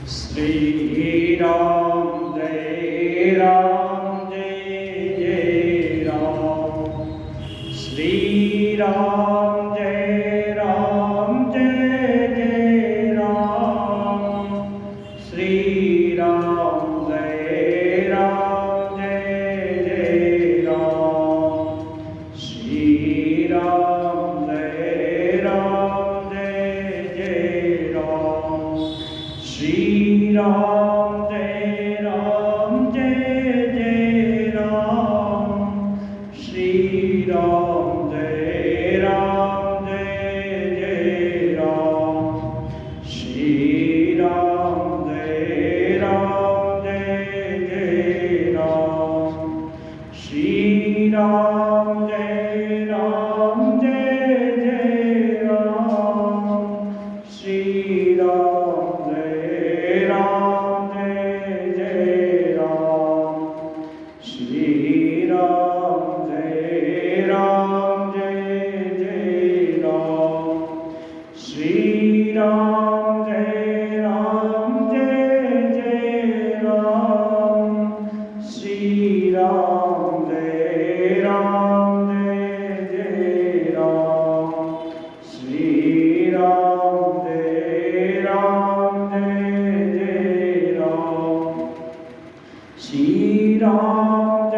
श्री राम जय जय राम। श्री राम जय जय राम। श्री राम जय जय राम। श्री राम जय जय राम। श्री राम जय जय राम। श्री राम जय जय राम। श्री राम जय जय राम। श्री राम जय जय राम। श्री राम जय जय राम। श्री राम जय जय राम। श्री राम जय जय राम। श्री राम जय जय राम। श्री राम जय जय राम। श्री राम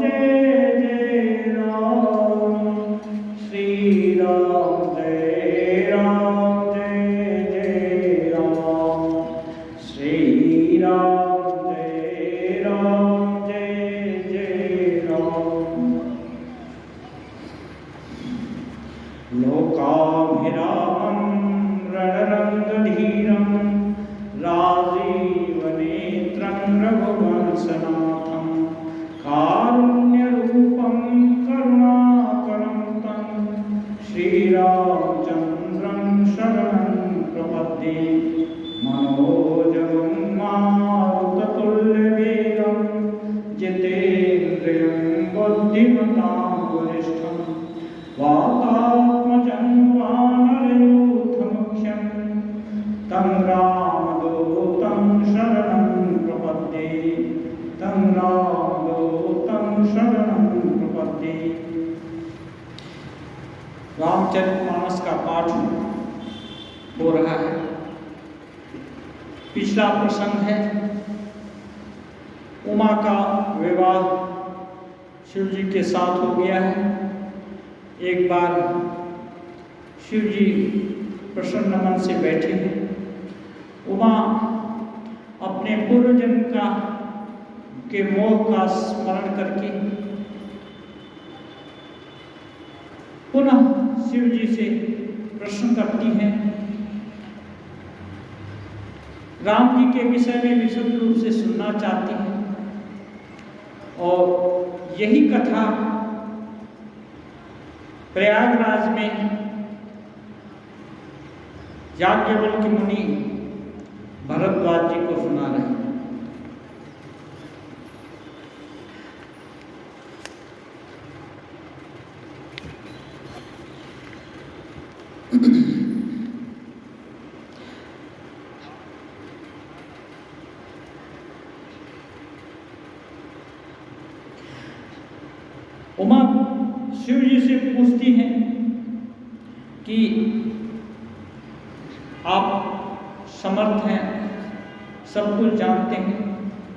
जय जय राम। श्री राम जय जय राम। श्री राम जय जय राम। लोकाभिरामं रणरङ्गधीरं राजीवनेत्रं रघुवंशनाथं कारुण्यरूपं करुणाकरं तं श्रीरामचन्द्रं शरणं प्रपद्ये। मनोजवं मारुततुल्यवेगं जितेन्द्रियं बुद्धिमतां वरिष्ठं वातात्मजं वानरयूथमुख्यं तं रामदूतं शरणं प्रपद्ये। तं रामदूतं शरणं प्रपद्ये। रामचरितमानस का पाठ हो रहा है। पिछला प्रसंग है उमा का विवाह शिव जी के साथ हो गया है। एक बार शिव जी प्रसन्न मन से बैठे हैं। उमा अपने पूर्व जन्म के मोह का स्मरण करके पुनः शिव जी से प्रश्न करती हैं। राम जी के विषय में विशुद्ध रूप से सुनना चाहती हैं और यही कथा प्रयागराज में याज्ञवल्क्य मुनि भरद्वाज जी को सुना रहे हैं। उमा शिव जी से पूछती हैं कि आप समर्थ हैं, सब कुछ जानते हैं,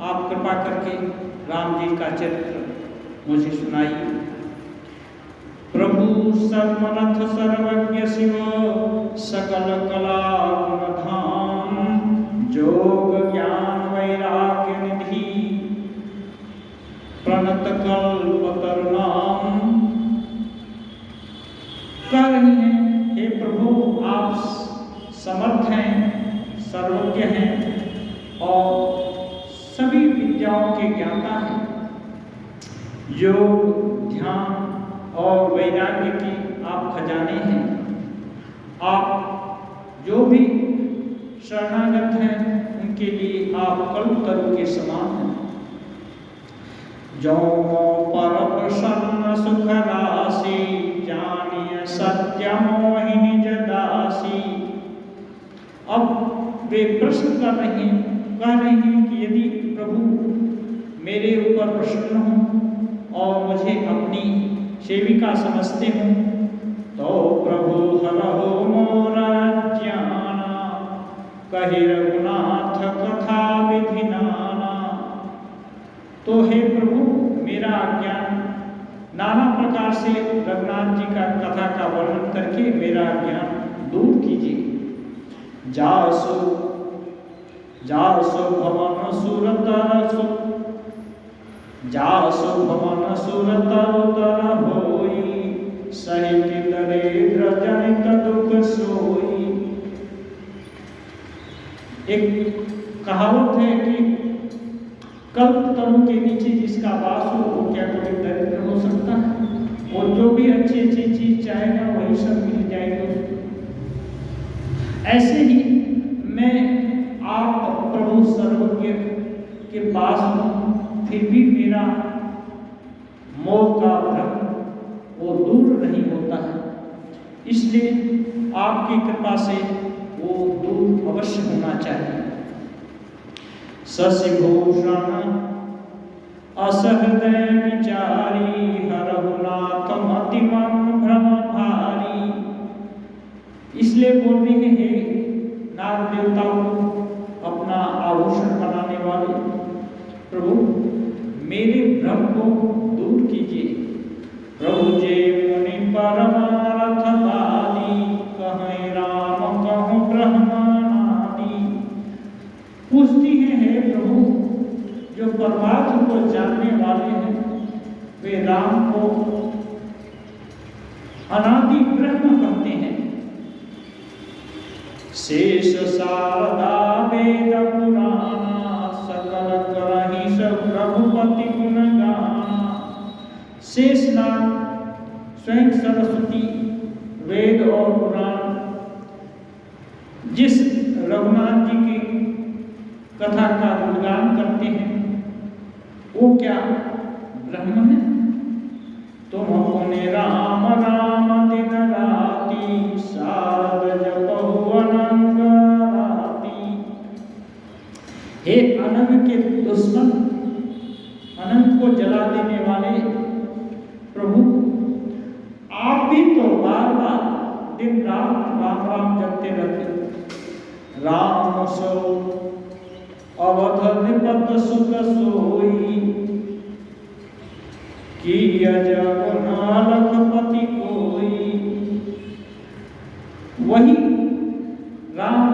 आप कृपा करके राम जी का चरित्र मुझे सुनाइए। प्रभु सर्वमनथ सर्वज्ञ शिव सकल कला गुण धाम जोग ज्ञान वैराग्य निधि प्रणत कल्पतरु नाम। कह रहे हैं हे प्रभु आप समर्थ हैं, सर्वज्ञ हैं और सभी विद्याओं के ज्ञाता हैं। योग ध्यान और वैराग्य के आप खजाने हैं। आप जो भी शरणागत हैं उनके लिए आप कल्पतरु के समान हैं। जो पर प्रसन्न सुख राशि जानिय सत्य मोहिनी जदासी। अब वे प्रश्न कर रहे हैं, कह रहे हैं कि यदि प्रभु मेरे ऊपर प्रसन्न हो और मुझे अपनी सेविका समझते हो तो प्रभु हरहु मोरा ज्ञाना, कहे रघुनाथ कथा विधि नाना। तो हे प्रभु मेरा ज्ञान नाना प्रकार से रघुनाथ जी का कथा का वर्णन करके मेरा ज्ञान दूर कीजिए। जासु जासु भवन सुरतर जासु भवन सुरतर होई, सहित दरिद्र जनित दुख सोई। एक कहावत है कि कल्प तरु के नीचे जिसका वास हो वो क्या कोई दरिद्र हो सकता है? और जो भी अच्छी अच्छी चीज चाहेगा वही सब मिल जाएगा। ऐसे ही मैं आप प्रभु सर्वज्ञ के पास हूँ, फिर भी मेरा मोह का भ्रम वो दूर नहीं होता है, इसलिए आपकी कृपा से वो दूर अवश्य होना चाहिए। शशिभूषण असहृदय विचारी, हरहुनाथ मतिमन भ्रम भारी। इसलिए बोल रहे हैं नाग देवता को अपना आभूषण बनाने वाले प्रभु मेरे भ्रम को दूर कीजिए। प्रभु जे मुनि परमारथ वादी, कहें राम कहूँ ब्रह्मानादि। पूछती हैं हे प्रभु जो परमार्थ को जानने वाले हैं वे राम को अनादि ब्रह्म कहते हैं। शेष शारदा वेद पुराणा, सकल करहि सब रघुपति गुण गाना। शेष नाम स्वयं सरस्वती वेद और पुराण जिस रघुनाथ जी की कथा का गुणगान करते हैं वो क्या ब्रह्म है? तुम पुण्य राम राम दिन राति, शारद जपहु अनंग राति। हे अनंग के दुश्मन, अनंत को जला देने वाले प्रभु, आप भी तो बार बार दिन रात राम राम जपते रहते। राम सो अवध निपत सुख सोई, कि अजब लखपति कोई। वही राम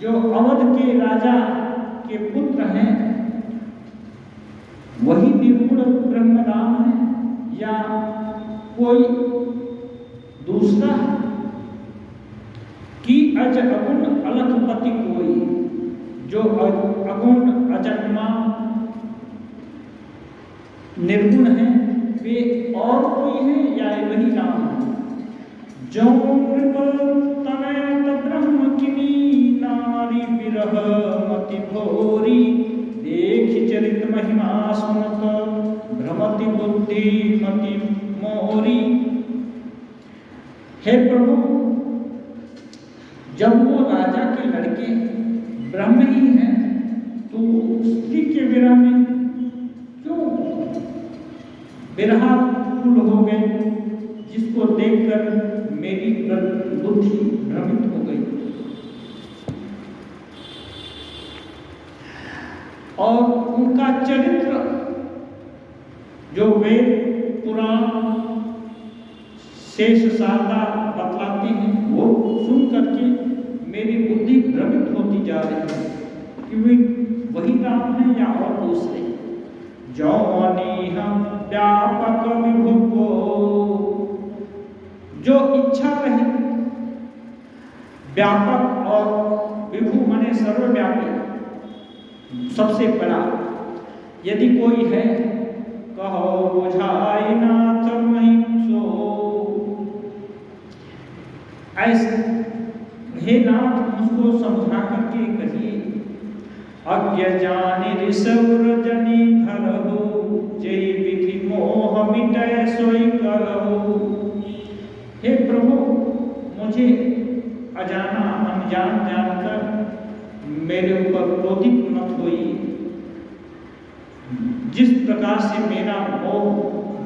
जो अवध के राजा के पुत्र हैं वही निर्गुण ब्रह्म राम है या कोई दूसरा है? कि अज अगुण अलखपति कोई, जो अगुण अजन्मा निर्गुण है वे और कोई है या वही राम है? जो तनयत ब्रह्म किनी, नारी विरह मति भोरी। देख चरित महिमा सुनत, भ्रमति बुद्धि मति मोरी। हे प्रभु जब वो राजा के लड़के ब्रह्म ही हैं तो स्त्री के विरह में क्यों विरहाकुल हो गए, जिसको देखकर मेरी बुद्धि भ्रमित हो गई। और उनका चरित्र जो वेद पुराण शेष शारदा बतलाती हैं वो सुन करके मेरी बुद्धि भ्रमित होती जा रही है कि वे वही राम है या और दूसरे। जौनी हम व्यापक विभु को, जो इच्छा रही व्यापक और विभु माने सर्वव्यापी सबसे बड़ा यदि कोई है कहो बुझाई नाथ महिम सो। ऐसे हे नाथ मुझको समझा करके कहिए। अज्ञ जानि ऋषवर जनि धरहु, जय विधि मोह मिटय सोई करहु। हे प्रभु मुझे अजाना अनजान जानकर मेरे ऊपर क्रोधित मत होइए। जिस प्रकार से मेरा मोह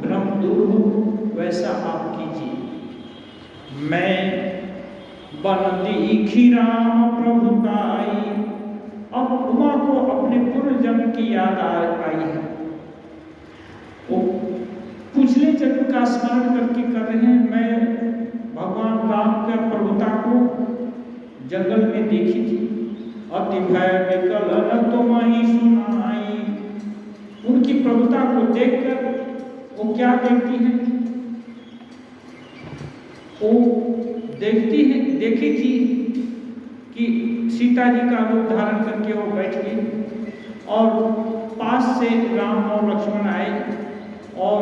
भ्रम दूर हो वैसा आप कीजिए। मैं बन दीखी राम प्रभु ताई। अब उमा को अपने पूर्व जन्म की याद आई है। वो पिछले जन्म का स्मरण करके कर रहे हैं। मैं भगवान राम के प्रभुता को जंगल में देखी थी। अति भय विकल तुम्हें सुनाई। उनकी प्रभुता को देखकर वो क्या देखती है? वो देखी थी कि सीता जी का रूप धारण करके वो बैठ गई और पास से राम और लक्ष्मण आए और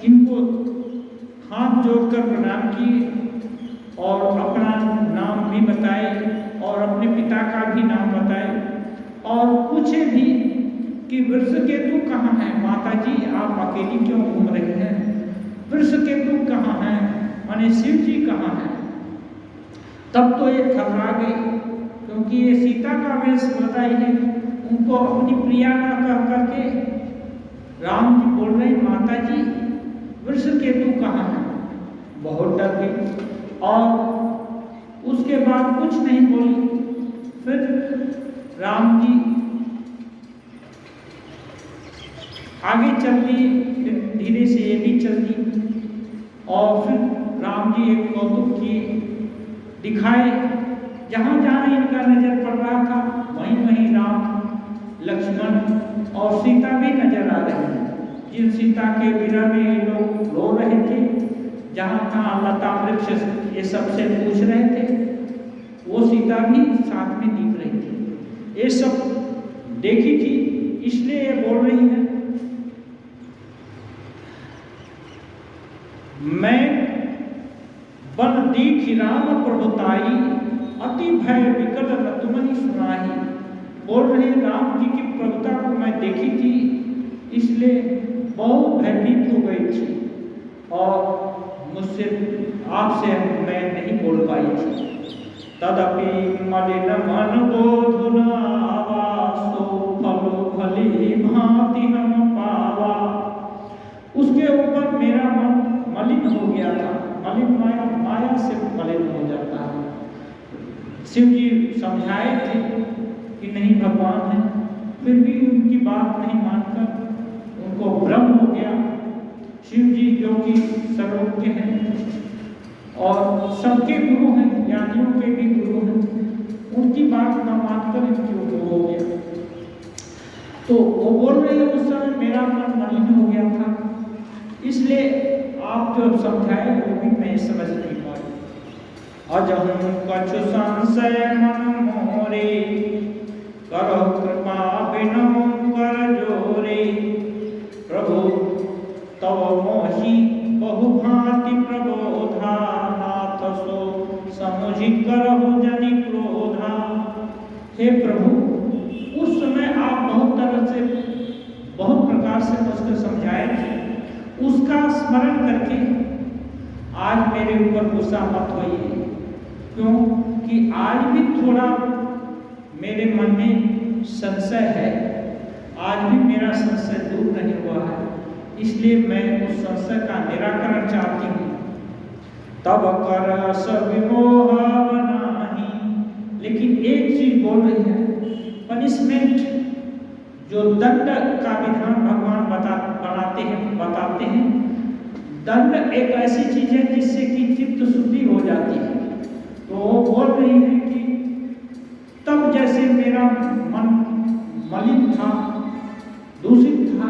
इनको हाथ जोड़कर प्रणाम किए और अपना नाम भी बताए और अपने पिता का भी नाम बताए और पूछे भी कि वृषकेतु कहाँ है? माता जी आप अकेली क्यों घूम रही हैं? वृषकेतु कहाँ है? माने शिव जी कहाँ है? तब तो ये थर्रा गई, क्योंकि ये सीता का वेश बताई है। उनको अपनी प्रिया न कह करके राम जी बोल रहे माता जी वृषकेतु कहाँ है? बहुत डर गई और उसके बाद कुछ नहीं बोली। फिर राम जी आगे चल दिए, धीरे से ये भी चल दी और फिर राम जी एक कौतुक किए, दिखाए। जहाँ जहाँ इनका नजर पड़ रहा था वहीं वहीं राम लक्ष्मण और सीता भी नजर आ रहे हैं। जिन सीता के विरह में ये लोग रो रहे थे, जहाँ तहाँ लता वृक्ष ये सबसे पूछ रहे थे, वो सीता भी साथ में दिख रही थी। ये सब देखी थी, इसलिए ये बोल रही है मैं बन दीखी राम प्रभुताई। अति भय विकल तुम्हें सुनाई। बोल रहे राम जी की प्रभुता को मैं देखी थी, इसलिए बहुत भयभीत हो गई थी और मुझसे आपसे मैं नहीं बोल पाई थी। तदपि मलिन मन बोधुना आवासो फलो भली भांति हम पावा। उसके ऊपर मेरा मन मलिन हो गया था। मलिन माया से मलिन हो जाता है। शिव जी समझाए थे कि नहीं भगवान है, फिर भी उनकी बात नहीं मानकर उनको भ्रम हो गया। शिव जी जो कि सर्वज्ञ हैं और सबके गुरु हैं, ज्ञानियों के भी गुरु हैं, उनकी बात न मानकर इनकी गुरु हो गया। तो वो बोल रहे हैं उस समय मेरा मन मलिन हो गया था, इसलिए आप जो समझाए वो भी मैं समझ नहीं पाई। अजहु कछु संशय मन मोरे, करो कृपा बिनु कर जोरे। प्रभु तव मोहि बहु भांति प्रबोधा, नाथ सो समुझि करहु जनि क्रोधा। हे प्रभु, उस समय आप बहुत तरह से बहुत प्रकार से मुझको समझाए थे, उसका स्मरण करके आज मेरे ऊपर गुस्सा मत होइए, क्योंकि आज भी थोड़ा मेरे मन में संशय है। आज भी मेरा संशय दूर नहीं हुआ है, इसलिए मैं उस संशय का निराकरण चाहती हूँ। तब कर सविमोह बनाही। लेकिन एक चीज बोल रही है, पनिशमेंट जो दंड का विधान भगवान बताते हैं। दंड एक ऐसी चीज है जिससे कि चित्त शुद्धि हो जाती है। तो वो बोल रही है कि तब जैसे मेरा मन मलिन था, दूषित था,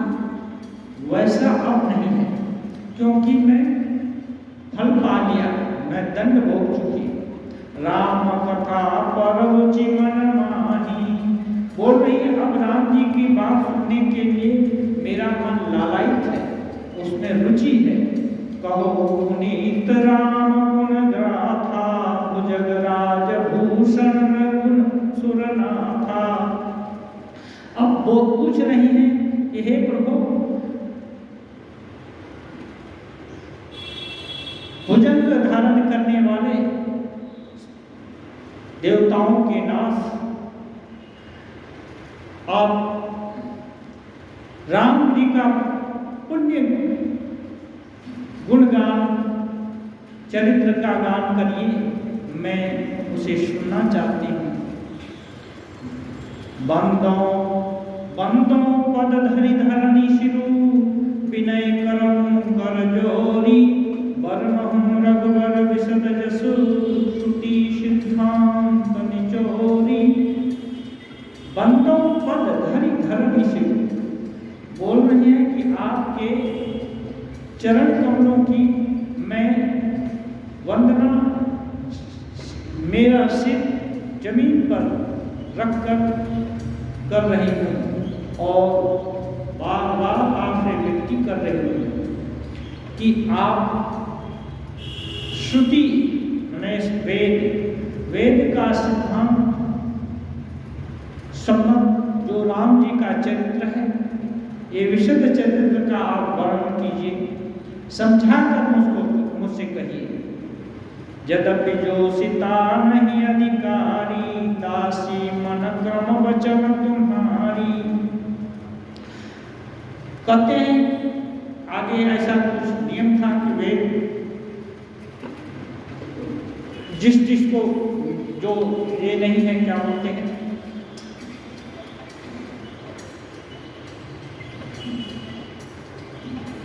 वैसा अब नहीं है, क्योंकि मैं फल पा लिया, मैं दंड भोग चुकी। राम कथा पररुचि मन माही। बोल रही है अब राम जी की बात सुनने के लिए मेरा मन लालायित है, उसमें रुचि है। कहो पुनीत राम गुण गाथा, भुजगराज भूषण गुण सुरनाथा। अब वो पूछ रही हैं कि हे प्रभु, भुजंग धारण करने वाले, देवताओं के नाश, आप राम जी का पुण्य गुणगान चरित्र का गान करिए, मैं उसे सुनना चाहती हूँ। बंदो बंदो पद धरि धरणी शिरु, विनय करम कर जोरी, बरनहुं रघुबर विशद जसु, श्रुति सिद्धांत निचोरी। बंदो पद धरि धरणी शिरु, बोल रहे हैं कि आपके चरण कमलों की मैं वंदना, मेरा सिर जमीन पर रखकर कर रही हूँ और बार बार आपसे विनती कर रही हूँ कि आप श्रुति वेद का सिद्धांत सम्मत जो राम जी का चरित्र है, ये विशुद्ध चरित्र का आप वर्णन कीजिए, समझाकर मुझसे कहिए। यद्यपि जो सीता नहीं अधिकारी, दासी मन क्रम वचन तुम्हारी। कहते हैं आगे ऐसा कुछ नियम था कि वे जिसको जो ये नहीं है, क्या बोलते हैं,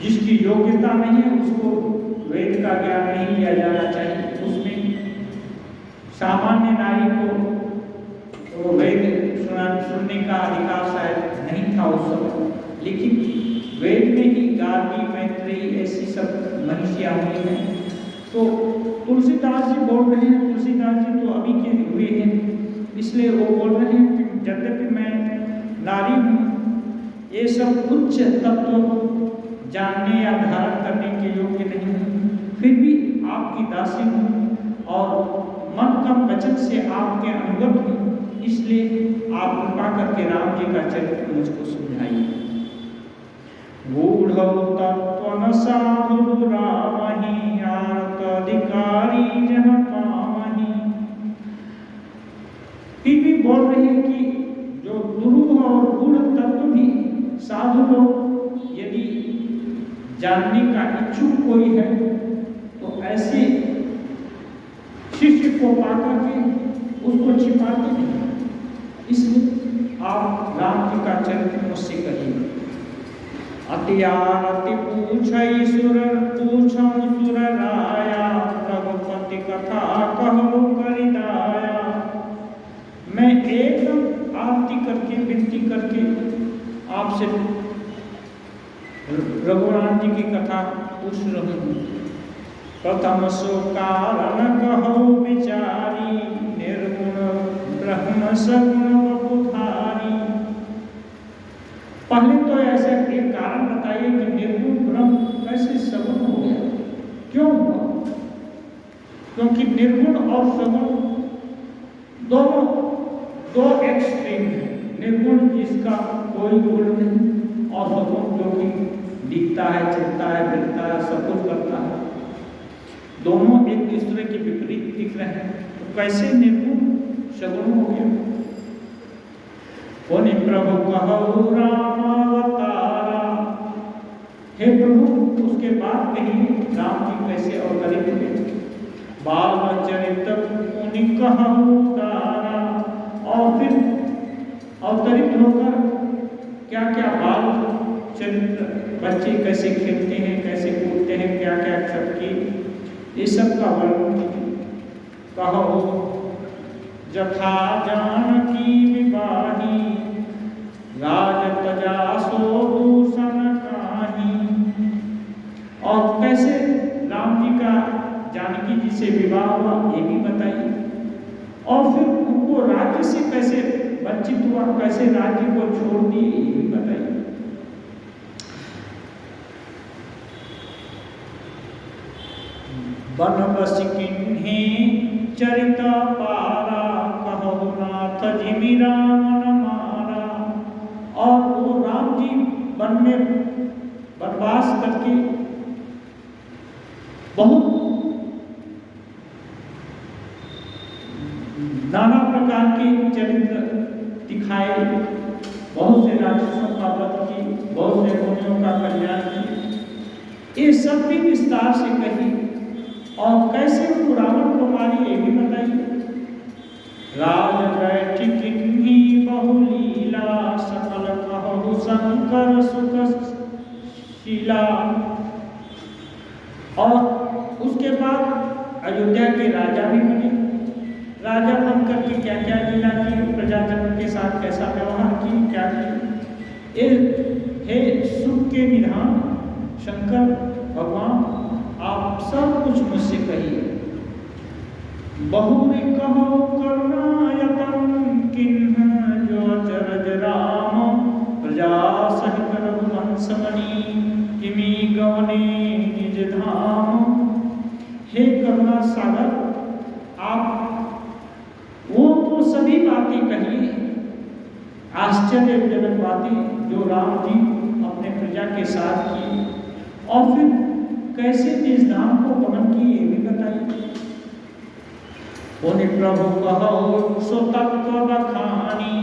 जिसकी योग्यता नहीं है उसको वेद का ज्ञान नहीं दिया जाना चाहिए। उसमें सामान्य नारी को तो वेद सुनने का अधिकार शायद नहीं था उस समय, लेकिन वेद में ही गार्गी मैत्रेयी ऐसी सब मनीषियाँ हुई हैं। तो तुलसीदास जी बोल रहे हैं, तुलसीदास जी तो अभी के हुए हैं, इसलिए वो बोल रहे हैं कि यद्यपि मैं नारी हूँ, ये सब उच्च तत्व जानने या धारण करने के योग्य नहीं हूँ, फिर भी आपकी दासी हूँ और मन कम वचन से आपके अनुगत हूँ, इसलिए आप कृपा करके राम जी का चरित्र मुझको समझाइए। गूढ़ तत्व साधु रामहि, आर्त अधिकारी जन पावहि। फिर भी बोल रहे हैं कि जो दुरूह और गूढ़ तत्व भी साधु लोग यदि जानने का इच्छुक कोई है तो ऐसे शिष्य को पाकर के उसको छिपाते नहीं। इसलिए आप राम जी का चरित्र मुझसे कहिए। अति आरती पूछई सुर पूछौ सुर राया, रघुपति कथा कहु करिदाया। मैं एकदम आरती करके विनती करके आपसे रघुराम जी की कथा पूछ रही हूँ। प्रथम सो कारण कहु विचारी, निर्गुण ब्रह्म सगुण वपुधारी। पहले तो ऐसे एक कारण बताइए कि निर्गुण ब्रह्म कैसे सगुण हो गया, क्यों हुआ? क्योंकि निर्गुण और सगुण दोनों दो एक्सट्रीम है। निर्गुण जिसका कोई गुण नहीं और सगुण जो कि दिखता है, चलता है, फिरता है, सब कुछ करता है, दोनों एक दूसरे के विपरीत दिख रहे हैं, तो कैसे निर्गुण सगुण हो गया? पुनि प्रभु कहु राम अवतारा। हे प्रभु, उसके बाद कहिए राम जी कैसे अवतरित हुए। बाल चरित मुनि कहु तारा। और फिर अवतरित होकर क्या क्या बाल चरित्र, बच्चे कैसे खेलते हैं, कैसे कूदते हैं, क्या क्या सबकी, ये सब का वर्णन कहो। जथा जानकी विवाही, राज तजा सो दूषण काही। और कैसे राम जी का जानकी जी से विवाह हुआ ये भी बताइए। और फिर उनको राज्य से कैसे वंचित हुआ, कैसे राज्य को छोड़ दिए ये भी बताइए। बनबस किन्ही चरित पारा, कहु नाथ जिमि राम न मारा। और वो राम जी वन में वनवास करके बहुत नाना प्रकार के चरित्र दिखाए, राक्षसों का वध की, बहुत से मुनियों का कल्याण की, ये सब भी विस्तार से कही। और कैसे वो रावण को मारी ये भी बताइए। राज बैठ किन्ही बहुलीला, सकल कहु शंकर सुख शीला। और उसके बाद अयोध्या के राजा भी बने। राजा बनकर के क्या क्या लीला की, प्रजाजनों के साथ कैसा व्यवहार की, क्या की। हे सुख के निधान शंकर भगवान, आप सब कुछ मुझसे कहिए। बहुरी कहो करुणायतन किन्ह, जो अचरज राम प्रजा सहित रघुवंश मणि, किमी गवने निज धाम। हे करुणा सागर, आप वो तो सभी बातें कही, आश्चर्यजनक बातें जो राम जी अपने प्रजा के साथ की, और फिर कैसे निज धाम को गमन किए ये भी बताइए। उन्हें प्रभु कहो सो तत्व बखानी,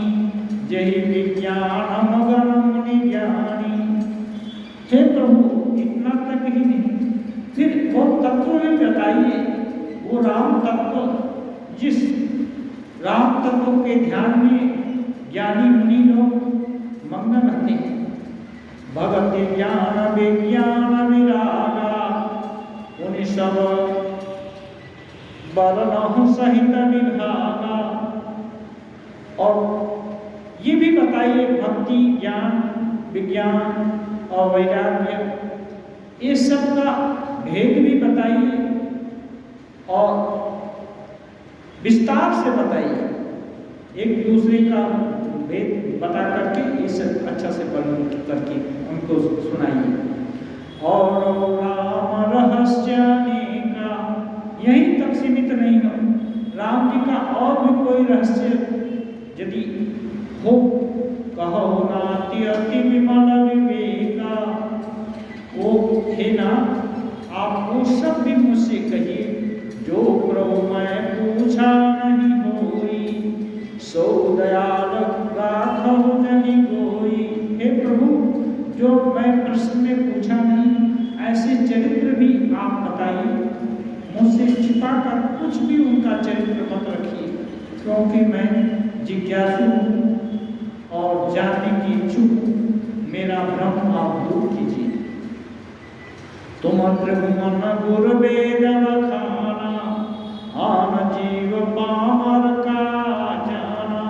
जही विज्ञान मगन मुनि ज्ञानी। हे प्रभु, इतना तक ही नहीं, फिर वो तत्व में बताइए, वो राम तत्व, जिस राम तत्व के ध्यान में ज्ञानी मुनि लोग मग्न रहते हैं। भगति ज्ञान विज्ञान विरागा, उन्हें सब बरनहु सहित विभागा। और ये भी बताइए, भक्ति ज्ञान विज्ञान और वैराग्य, ये सब का भेद भी बताइए और विस्तार से बताइए, एक दूसरे का भेद बता करके ये सब अच्छा से वर्णन करके उनको सुनाइए। और राम रहस्य का यहीं तक सीमित नहीं हो, राम जी का और भी कोई रहस्य यदि हो, कहो नाति अति विमल विवेका। वो है ना, आप वो सब भी मुझसे कहिए, जो प्रभु मैं पूछा नहीं होई, सो दयाल राखहु जनि गोई। हे प्रभु, जो मैं प्रश्न में पूछा नहीं, ऐसे चरित्र भी आप बताइए, मुझसे छिपा कर कुछ भी उनका चरित्र मत रखिए, क्योंकि मैं जिज्ञासु हूँ और जानने की इच्छुक हूँ। मेरा भ्रम आप दूर कीजिए। तुम त्रिभुवन गुर वेद बखाना, आन जीव पामर का जाना।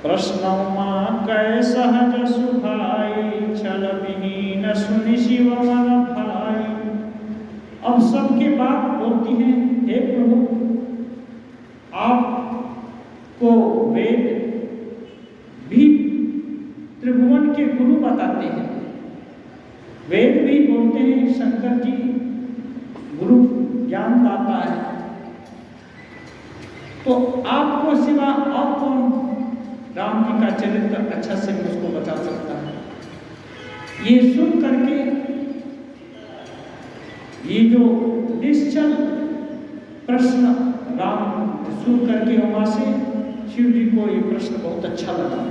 प्रश्न मां कै सहज सुभाई, छल विहीन सुनि शिव मन भाई। अब सबके बात बोलती है, हे प्रभु, आपको वेद भी त्रिभुवन के गुरु बताते हैं, वेद भी बोलते हैं शंकर जी गुरु ज्ञान दाता है, तो आपको सिवा और कौन राम जी का चरित्र अच्छा से मुझको बता सकता है। ये सुन करके, ये जो निश्चल प्रश्न राम सुन करके उमा से शिव जी को ये प्रश्न बहुत अच्छा लगा।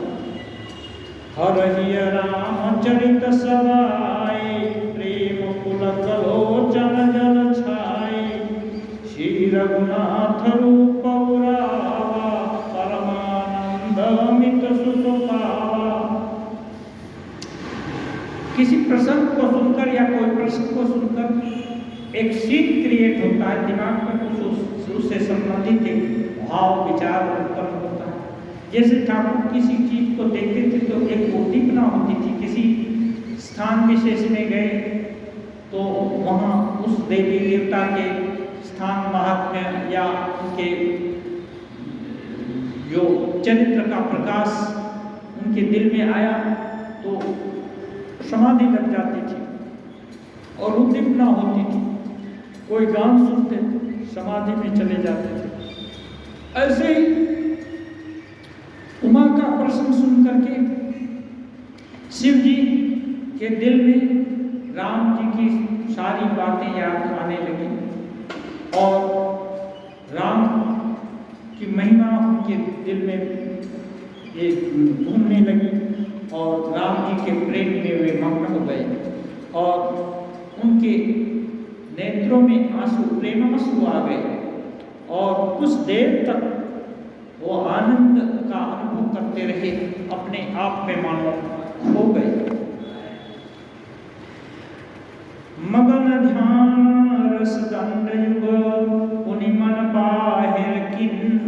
हरहिय राम चरित सवाए, प्रेम पुलक लोचन जल छाए। श्री रघुनाथ रूप उरावा, परमानंद अमित सुख पावा। किसी प्रसंग को सुनकर या कोई प्रश्न को सुनकर एक सीन क्रिएट होता है, दिमाग में कुछ उससे संबंधित एक भाव विचार उत्पन्न होता है। जैसे ठाकुर किसी चीज को देखते थे तो एक उद्दीपना होती थी, किसी स्थान विशेष में गए तो वहाँ उस देवी देवता के स्थान महात्म्य या उनके जो चरित्र का प्रकाश उनके दिल में आया तो समाधि लग जाती थी और उद्दीपना होती थी। कोई गान सुनते समाधि में चले जाते थे। ऐसे ही उमा का प्रश्न सुन करके शिव जी के दिल में राम जी की सारी बातें याद आने लगी और राम की महिमा उनके दिल में ये घूमने लगी और राम जी के प्रेम में वे मग्न हो गए और उनके नेत्रों में आंसू, प्रेमांसु आ गए और कुछ देर तक वो आनंद का अनुभव करते रहे, अपने आप में मानो खो गए। मगन ध्यान रस दंड युग पुनि मन बाहिर किन्ह,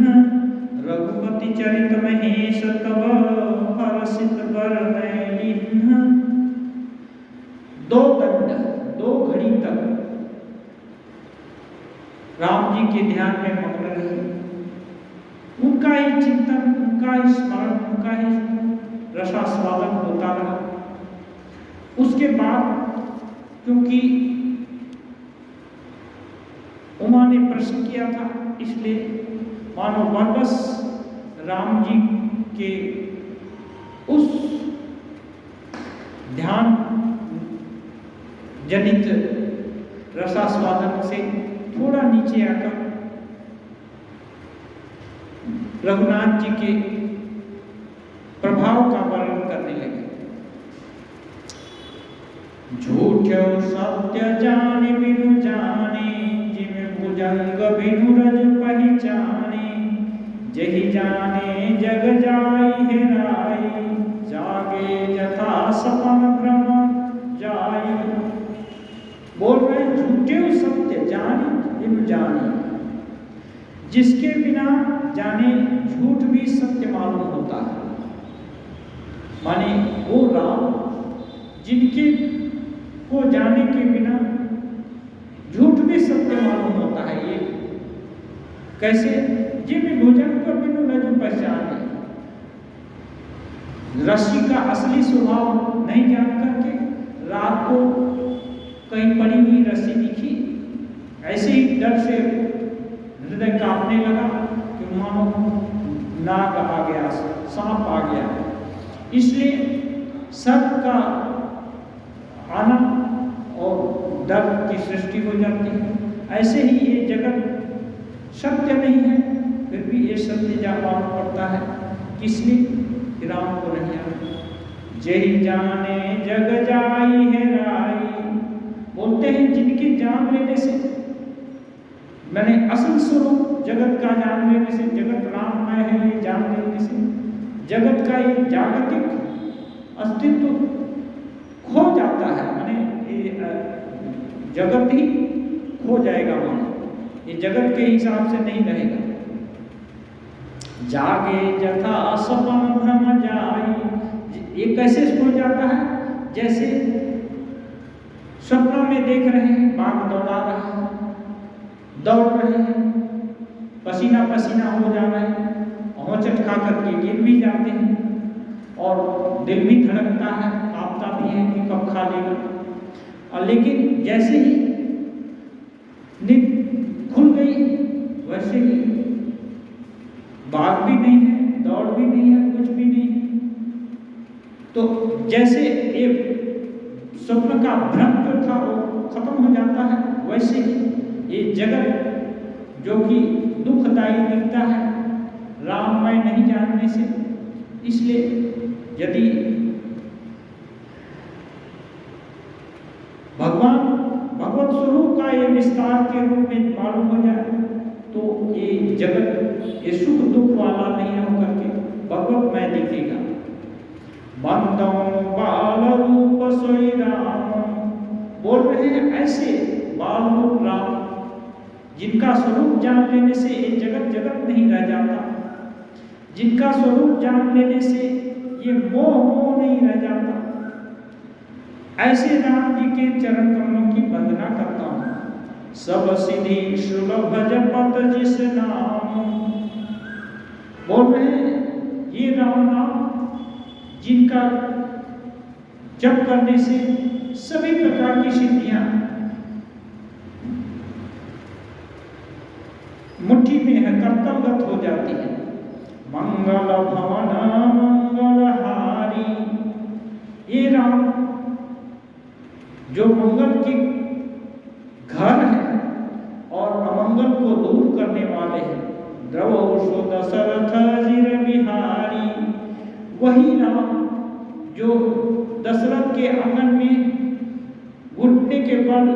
रघुपति चरित महेश तब हरसित बरनय लिन्ह। दो घड़ी तक राम जी के ध्यान में मग्न रहे, उनका ही चिंतन, उनका ही स्मरण, उनका ही रसास्वादन होता रहा। उसके बाद क्योंकि उमा ने प्रश्न किया था, इसलिए मानो वापस राम जी के उस ध्यान जनित रसास्वादन से थोड़ा नीचे आकर रघुनाथ जी के प्रभाव का वर्णन करने लगे। झूठो सत्य जाने बिनु जाने, जिम भुजंग बिनु रज पहचाने। जहि जाने जग जाई हेराई, जागे जथा सपन भ्रम जाई। बोल रहे झूठे सत्य जाने बिनु जाने, जिसके बिना जाने झूठ भी सत्य मालूम होता है। माने वो राम जिनके को जाने के बिना झूठ भी सत्य मालूम होता है। ये कैसे? जिन भोजन को बिनु रज पहचाने, रस्सी का असली स्वभाव नहीं जान करके रात को कहीं पड़ी हुई रस्सी दिखी, ऐसे ही डर से हृदय कांपने लगा कि मानो नाग आ गया, सांप आ गया। इसलिए सर्प का आना और डर की सृष्टि हो जाती है। ऐसे ही ये जगत सत्य नहीं है, फिर भी ये सत्य जान पड़ता है। किसलिए? राम को नहीं आता। जय जाने जग जाई है राई, बोलते हैं जिनकी जान लेने से, मैंने असल स्वरूप जगत का जान लेने से, जगत राममय है ये जान लेने से, जगत का ये जागतिक अस्तित्व खो जाता है। माने ये जगत ही खो जाएगा, माने ये जगत के हिसाब से नहीं रहेगा। जागे जथा सपन भ्रम जाई, ये कैसे हो जाता है? जैसे सपना में देख रहे हैं बाघ दौड़ा रहा है, दौड़ रहे हैं, पसीना पसीना हो जा रहे हैं, औंचट खा करके गिर भी जाते हैं और दिल भी धड़कता है, कांपता भी है कि कब खा लेगा। और लेकिन जैसे ही नींद खुल गई, वैसे ही बाघ भी नहीं है, दौड़ भी नहीं है, कुछ भी नहीं है। तो जैसे एक स्वप्न का भ्रम जो था वो खत्म हो जाता है, वैसे ही ये जगत जो कि दुखदायी दिखता है राममय नहीं जानने से। इसलिए यदि भगवत स्वरूप का ये विस्तार के रूप में मालूम हो जाए तो ये जगत ये सुख दुख वाला नहीं हो करके भगवतमय दिखेगा। बंदों बाल रूप सोई राम, बोल रहे हैं ऐसे बाल रूप राम जिनका स्वरूप जान लेने से ये जगत जगत नहीं रह जाता, जिनका स्वरूप जान लेने से ये मोह मोह नहीं रह जाता। ऐसे राम जी के चरण कमलों की वंदना करता हूँ। सब सिद्धि सुलभ जपत जिस नाम, बोल रहे हैं ये राम नाम जिनका जप करने से सभी प्रकार की सिद्धियां मुट्ठी में है, कर्तव्यगत हो जाती है। मंगल भवन मंगलहारी, ये राम जो मंगल के घर है और अमंगल को दूर करने वाले हैं। द्रवो दशरथ जिर बिहारी, वही राम जो दशरथ के आंगन में घुटने के बल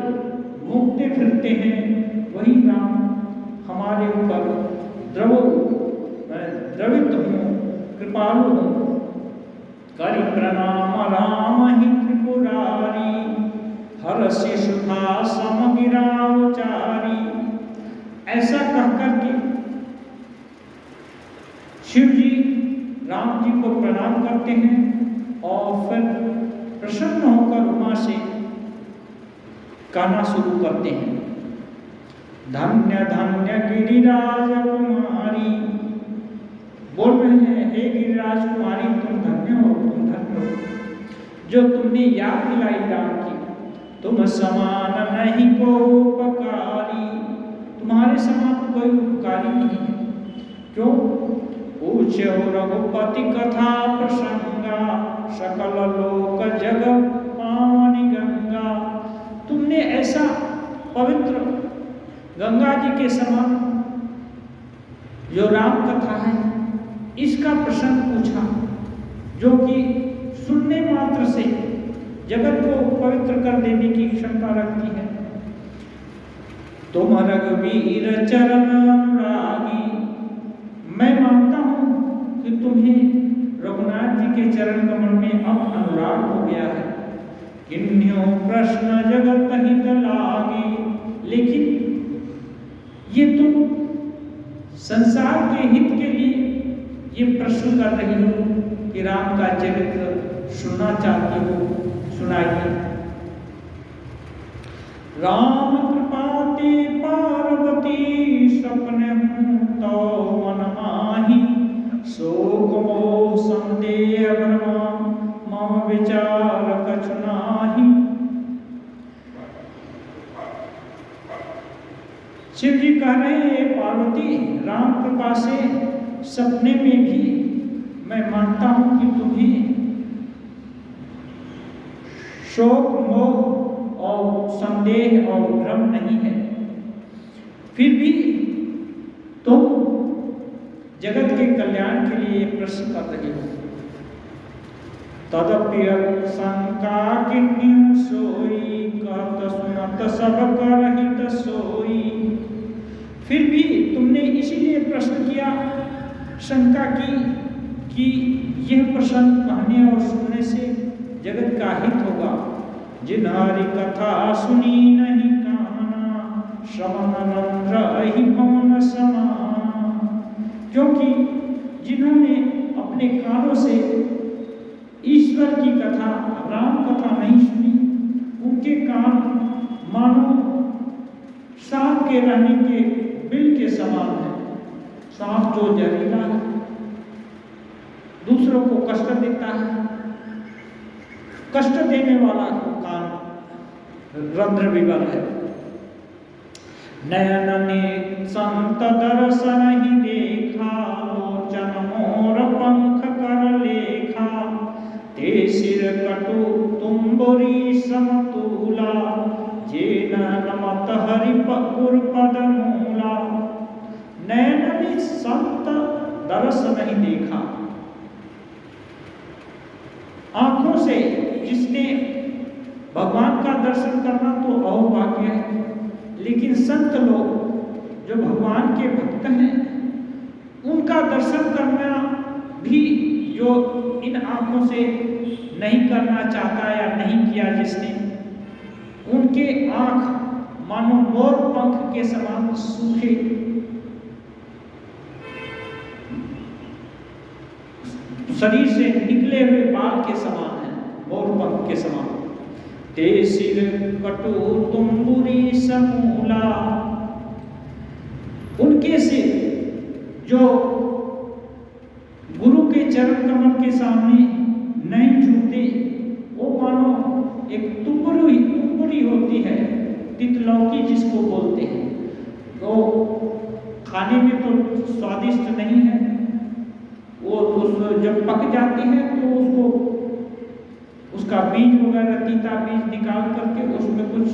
घूमते फिरते हैं, वही राम हमारे ऊपर द्रवित हों, कृपालु हों। करि प्रणाम राम ही त्रिपुरारी, हरषि सुधा समगिरा उचारी। ऐसा कहकर के शिव जी राम जी को प्रणाम करते हैं और फिर प्रसन्न होकर उमा से गाना शुरू करते हैं। धन्य धन्य गिरिराज कुमारी, बोल रहे हैं हे गिरिराज कुमारी तुम धन्य हो, तुम धन्य हो, जो तुमने याद दिलाई राम की। तुम समान नहीं को उपकारी, तुम्हारे समान कोई उपकारी नहीं है। क्यों? पूछो रघुपति कथा प्रसंगा, सकल लोक जग पावनी गंगा। तुमने ऐसा पवित्र गंगा जी के समान जो राम कथा है इसका प्रसंग पूछा, जो कि सुनने मात्र से जगत को पवित्र कर देने की क्षमता रखती है। तुम रघुवीर चरण अनुरागी, मैं मानता हूं कि तुम्हें रघुनाथ जी के चरण कमल में अब अनुराग हो गया है। किन्हीं प्रश्न जगत हित लागे, लेकिन ये तुम संसार के हित के लिए ये प्रश्न कर रही हो कि राम का चरित्र सुनना चाहती हो, सुनाइए। राम कृपाते पार्वती सपने तो मन माही, शोक मोह संदेह भ्रमा मम विचार कछु नाही। शिव जी कह रहे हैं पार्वती, राम कृपा से सपने में भी मैं मानता हूं कि तुम्हें शोक मोह और संदेह और भ्रम नहीं है, फिर भी तुम जगत के कल्याण के लिए प्रश्न कर रहे हो। तदपि शंका किन्हीं सोई, कहत सुनत सब करहित सोई। फिर भी तुमने इसीलिए प्रश्न किया, शंका की कि यह प्रसंग कहने और सुनने से जगत का हित होगा। जिन्हारी कथा सुनी नहीं काना, श्रवण रंध्र अहि भवन समान। क्योंकि जिन्होंने अपने कानों से ईश्वर की कथा, राम कथा नहीं सुनी, उनके कान मानो सांप के रहने के बिल के समान है। सांप जो जहरीला है, दूसरों को कष्ट देता है, कष्ट देने वाला कान रंध्र विवल है। नयन ने संत दर्शन ही देखा, लोचन मोर पंख कर लेखा। ते सिर कटु तुम्बुरी समतूला, जेन नमत हरि गुर पद मूला। नयन ने संत दर्श नहीं देखा, आंखों से जिसने भगवान का दर्शन करना तो अहोभाग्य है, लेकिन संत लोग जो भगवान के भक्त हैं उनका दर्शन करना भी जो इन आंखों से नहीं करना चाहता या नहीं किया जिसने, उनके आंख मानो मोर पंख के समान सूखे शरीर से निकले हुए बाल के समान है, मोर पंख के समान। ते सिर कटु तुम्बुरी समूला, उनके सिर जो गुरु के चरण कमल के सामने नहीं झुकते, वो मानो एक तुम्बुरी होती है, तितलौकी जिसको बोलते हैं। तो खाने में तो स्वादिष्ट नहीं है, वो जब पक जाती है तो उसको उसका बीज वगैरह तीता बीज निकाल करके उसमें कुछ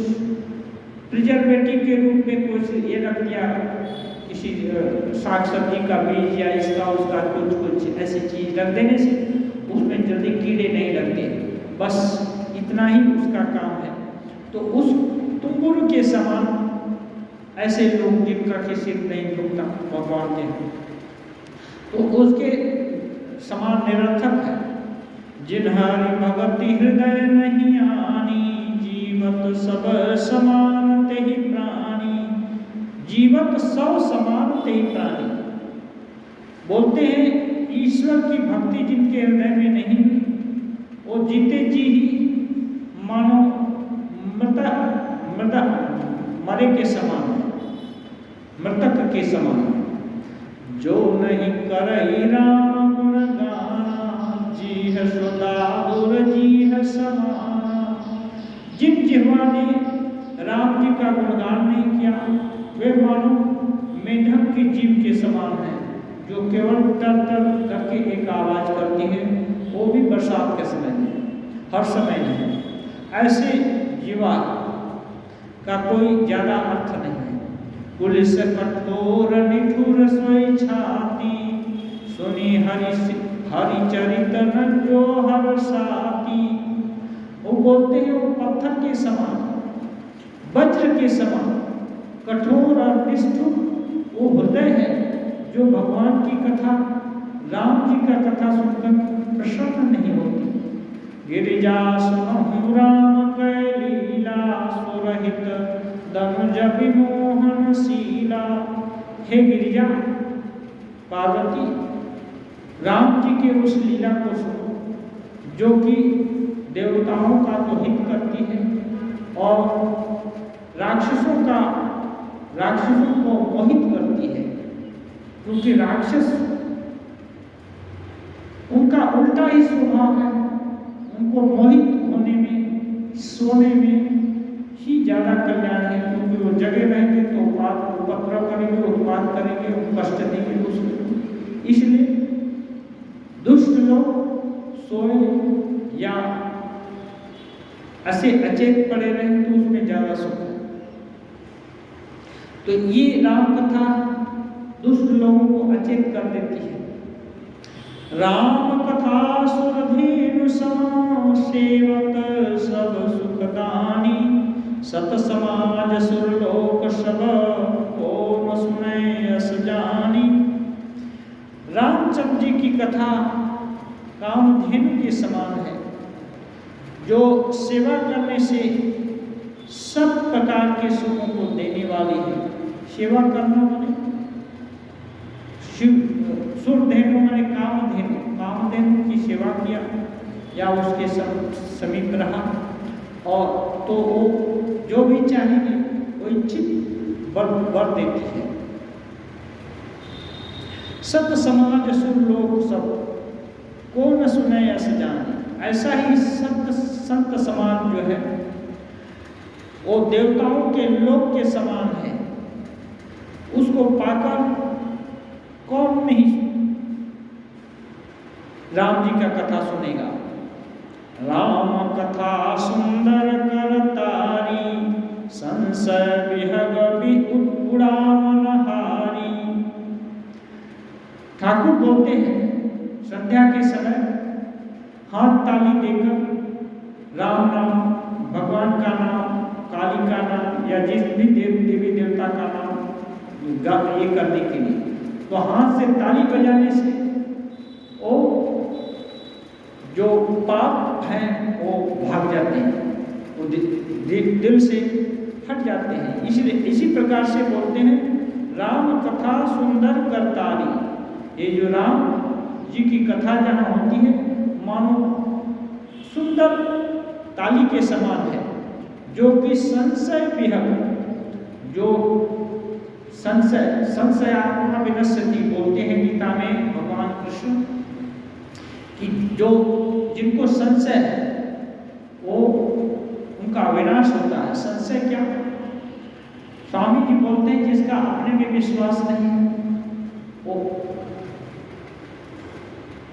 प्रिजर्वेटिव के रूप में कुछ ये रख दिया, किसी साग सब्जी का बीज या इसका उसका कुछ ऐसी चीज रख देने से उसमें जल्दी कीड़े नहीं लगते, बस इतना ही उसका काम है। तो उस तुम्बुरु के समान ऐसे लोग जिनका किसी नहीं दुखता भगवान के, तो उसके समान निरर्थक है। जिन्हारी भगति हृदय नहीं आनी, जीवत सब समान ते ही प्राणी। जीवत सब समान ते ही प्राणी। बोलते हैं ईश्वर की भक्ति जिनके हृदय में नहीं, वो जीते जी ही मानो मरे के समान है, मृतक के समान है। जो नहीं करई राम गुण गाना, जी है सुदागुर जी है समाना। जिन जिह्वा ने राम जी का गुणगान नहीं किया, वे मानो मेढक की जीभ के समान है, जो केवल टर टर करके एक आवाज करती है, वो भी बरसात के समय में, हर समय नहीं। ऐसे जीवा का कोई ज्यादा अर्थ नहीं है। पुलिस कठोर निठुर सोई छाती, सुनी हरि चरित न जो हर साथी। वो बोलते हैं वो पत्थर के समान, वज्र के समान कठोर और निष्ठुर वो हृदय है, जो भगवान की कथा, राम जी का कथा सुनकर प्रसन्न नहीं होती। गिरिजा सुनहु राम कै लीला, सुरहित दनुज विमोहन शीला। हे गिरिजा पार्वती, राम जी के उस लीला को सुनो, जो कि देवताओं का तो हित करती है और राक्षसों को मोहित करती है। क्योंकि राक्षस उनका उल्टा ही स्वभाव है, उनको मोहित होने में, सोने में ही ज्यादा कल्याण है। क्योंकि वो जगे रहेंगे तो उपद्रव करेंगे, उत्पात करेंगे, कष्ट देंगे दूसरे को। इसलिए दुष्ट लोग सोए या ऐसे अचेत पड़े रहे तो उसमें ज्यादा सुख है। तो ये राम कथा दुष्ट लोगों को अचेत कर देती है। राम कथा सुरधेनु सम, सेवक सब सुखदानी। सत समाज सुरलोक सब, ओम सुनै अस जानी। रामचंद्र जी की कथा कामधेनु के समान है, जो सेवा करने से सब प्रकार के सुखों को देने वाली है। सेवा करना माने सुरधेनु माने कामधेनु, कामधेनु की सेवा किया या उसके समीप रहा, और तो वो जो भी चाहेंगे वो इच्छित वर देती है। सत समाज सुरलोक सब, को न सुने अस जाने। ऐसा ही संत समाज जो है वो देवताओं के लोक के समान है। उसको पाकर कौन नहीं राम जी का कथा सुनेगा। राम कथा सुंदर कर तारी, संशय विहग उड़ावन हारी। ठाकुर बोलते हैं संध्या के समय हाथ ताली देकर राम नाम, भगवान का नाम, काली का नाम या जिस भी देवी देवता का नाम ये करने के लिए, तो हाथ से ताली बजाने से वो जो पाप हैं वो भाग जाते हैं, वो दिल से हट जाते हैं। इसलिए इसी प्रकार से बोलते हैं राम कथा सुंदर करतारी। ये जो राम जी की कथा जहाँ होती है मानो सुंदर ताली के समान है, जो कि संशय विहग, जो संशयात्मा विनश्यति बोलते हैं गीता में भगवान कृष्ण, कि जो जिनको संशय है वो उनका विनाश होता है। संशय क्या? स्वामी जी बोलते हैं जिसका अपने में विश्वास नहीं है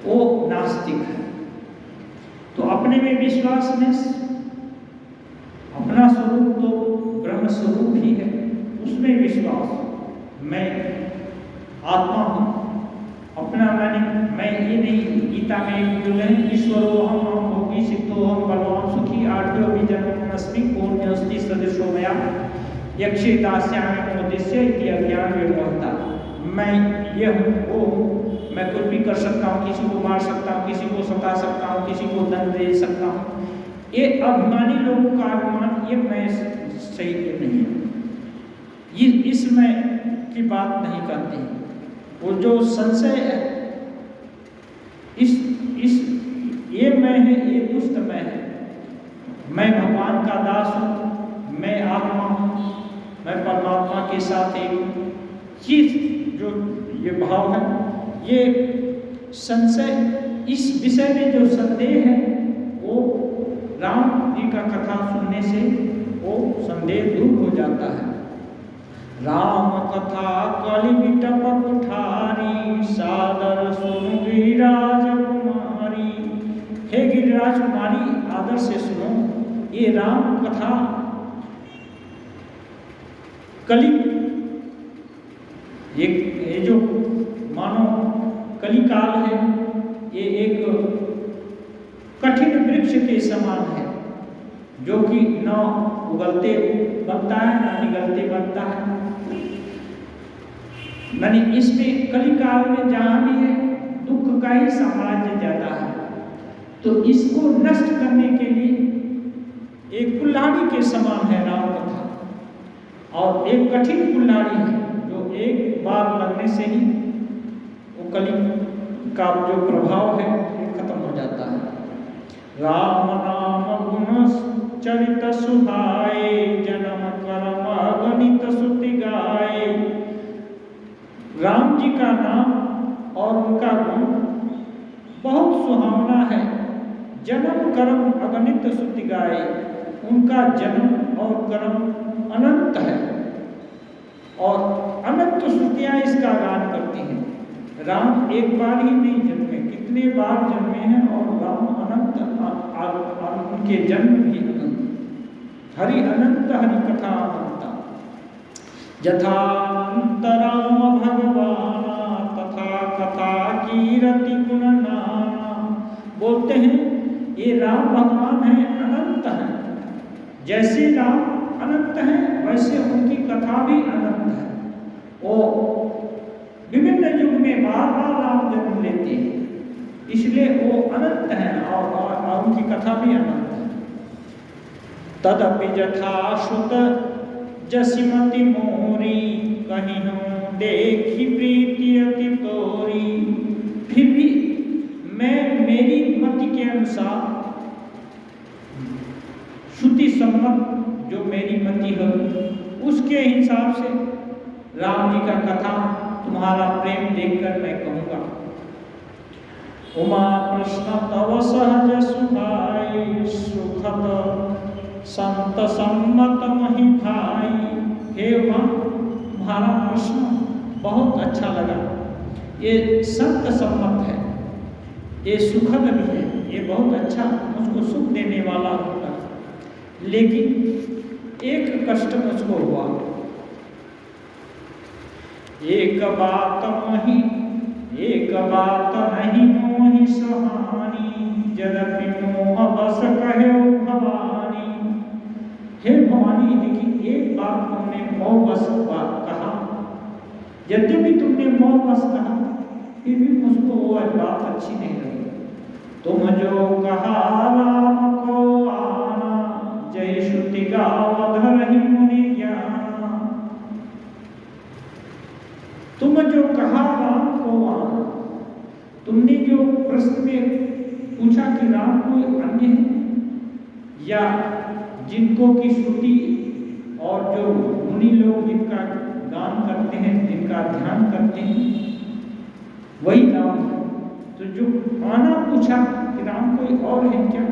वो नास्तिक है। तो अपने में विश्वास में अपना स्वरूप तो ब्रह्म स्वरूप ही है, उसमें विश्वास, मैं आत्मा हूँ, अपना मैं ये नहीं। गीता में एक बोल रहे हैं यक्षे दास्यामि मोदिष्य इति अज्ञान विमोहता। मैं ये हूँ वो हूँ, मैं कुछ भी कर सकता हूँ, किसी को मार सकता हूँ, किसी को सता सकता हूँ, किसी को दंड दे सकता हूँ। ये अभिमानी लोगों का अभिमान, ये मैं सही नहीं है, ये इसमें की बात नहीं करते। वो जो संशय है, इस ये मैं है, ये दुष्ट मैं है, मैं भगवान का दास हूँ, मैं आत्मा हूँ, मैं परमात्मा के साथ एक चीज, जो ये भाव है, ये संशय, इस विषय में जो संदेह है, वो राम जी का कथा सुनने से वो संदेह दूर हो जाता है। राम कथा कलि बिटप कुठारी, सादर सुन गिरिराज कुमारी। हे गिरिराज कुमारी, आदर से सुनो, ये राम कथा कलि, ये जो मानो कलिकाल है, ये एक कठिन वृक्ष के समान है, जो कि न उगलते बनता है न निगलते बनता है। यानी इसमें कलिकाल में जहाँ भी है दुख का ही साम्राज्य ज्यादा है। तो इसको नष्ट करने के लिए एक कुल्हाड़ी के समान है राम कथा, और एक कठिन कुल्हाड़ी है जो एक बार लगने से ही वो कलि का जो प्रभाव है वो खत्म हो जाता है। राम नाम गुण चरित सुहाए, जन्म कर्म अगणित सुति गाए। राम जी का नाम और उनका गुण बहुत सुहावना है। जन्म कर्म अगणित सुति गाए, उनका जन्म और कर्म अनंत है, और अनंत स्तुतियां इसका गान करती हैं। राम एक बार ही नहीं जन्मे, कितने बार जन्मे हैं, और राम अनंत, उनके जन्म भी अनंत। हरि अनंत हरि कथा अनंता, यथानंत राम भगवाना, तथा कथा कीरति गुण नाना। बोलते हैं ये राम भगवान है, अनंत है, जैसे राम अनंत है वैसे उनकी कथा भी अनंत है। वो विभिन्न युग में बार बार राम जन्म लेते हैं, इसलिए वो अनंत है, और उनकी कथा भी अनंत है। तदपि जथा श्रुत जसिमति मोरी, कहीं हूँ देखी प्रीति अति तोरी। फिर भी मैं मेरी मति के अनुसार, श्रुति सम्मत जो मेरी मति है उसके हिसाब से राम जी का कथा तुम्हारा प्रेम देखकर मैं कहूँगा। उमा प्रश्न तव सहज सुहाई, सुखद संत सम्मत मही भाई। हे उमा, तुम्हारा प्रश्न बहुत अच्छा लगा, ये संत सम्मत है, ये सुखद भी है, ये बहुत अच्छा मुझको सुख देने वाला होगा। लेकिन एक कष्ट मुझको हुआ, एक बात नहीं मोहि सुहानी, यद्यपि मोह बस कहे भवानी। हे भवानी, लेकिन एक बात तुमने मोह बस कहा, यद्यपि तुमने मोह बस कहा, फिर भी मुझको वो बात अच्छी नहीं लगी। तुम जो कहा राम को आना, जय श्रुति गावत रही मुनि ज्ञाना। तुम जो कहा राम को आना, तुमने जो प्रश्न में पूछा कि राम कोई अन्य है, या जिनको की श्रुति और जो मुनि लोग जिनका गान करते हैं, जिनका ध्यान करते हैं, वही राम है। तो जो आना पूछा कि राम कोई और है क्या,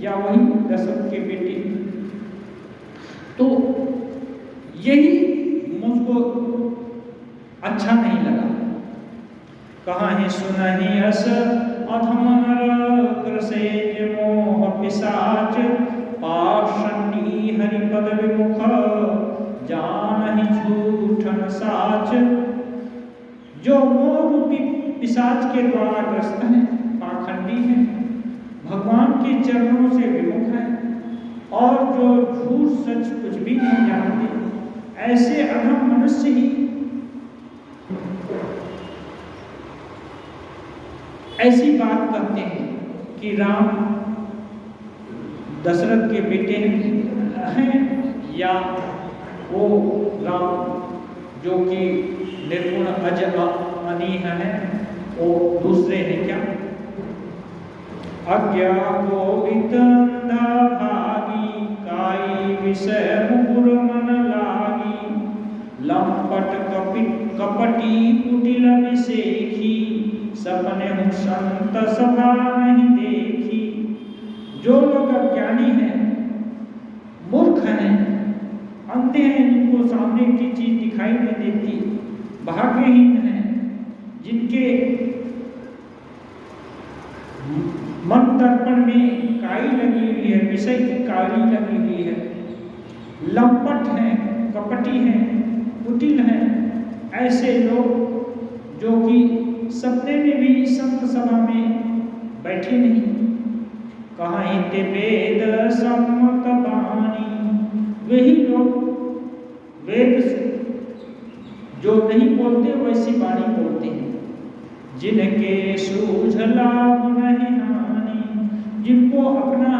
या वही दशरथ के बेटे, तो यही मुझको अच्छा नहीं लगा। कहाँ है सुनहि अस अधम नर, ग्रसेज मोह पिशाच, पाषंडी हरिपद विमुख, जानहि झूठन साच। जो मोह रूपी पिशाच के द्वारा ग्रस्त है, पाखंडी है, भगवान के चरणों से विमुख है, और जो झूठ सच कुछ भी नहीं जानते, ऐसे अधम मनुष्य ही ऐसी बात करते हैं कि राम दशरथ के बेटे हैं या वो राम जो कि निर्गुण अज अनीह है वो दूसरे हैं क्या? अज्ञा गोविंद भागी काई विषय मुकुर मन लागी लंपट कपटी कुटिल विषेखी सपने संत सभा नहीं देखी। जो लोग अज्ञानी हैं, मूर्ख हैं, अंधे हैं, जिनको सामने की चीज दिखाई नहीं देती, भाग्यहीन हैं, जिनके मन दर्पण में काई लगी हुई है, विषय की काली लगी हुई है, लंपट हैं, कपटी हैं, कुटिल हैं, ऐसे लोग जो कि सपने में भी संत सभा में बैठे नहीं। कहीं ते वेद सम्मत बानी, वही लोग वेद जो नहीं बोलते वैसी वाणी बोलते हैं। जिनके सूझ लाभ नहीं हानि, जिनको अपना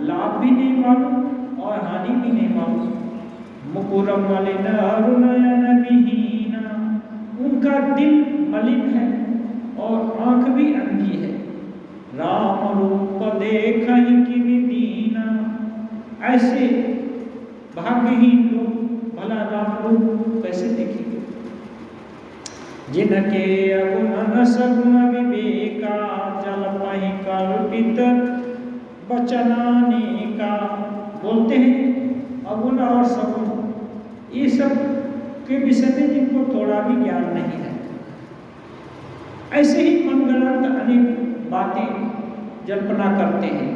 लाभ भी नहीं मालूम और हानि भी नहीं मालूम। मुकुर मलिन अरुणयन विहीना, उनका दिल मलिन है और आंख भी अंधी है। राम रूप देखहि किमि दीना, ऐसे भाग्यहीन लोग भला राम रूप कैसे देखेंगे? जिनके अगुण सगुण विवेका जल पहि कल्पित वचनानेका, बोलते हैं अगुण और सगुण, ये सब के विषय में जिनको थोड़ा भी ज्ञान नहीं है, ऐसे ही मनगढ़ंत अनेक बातें जल्पना करते हैं।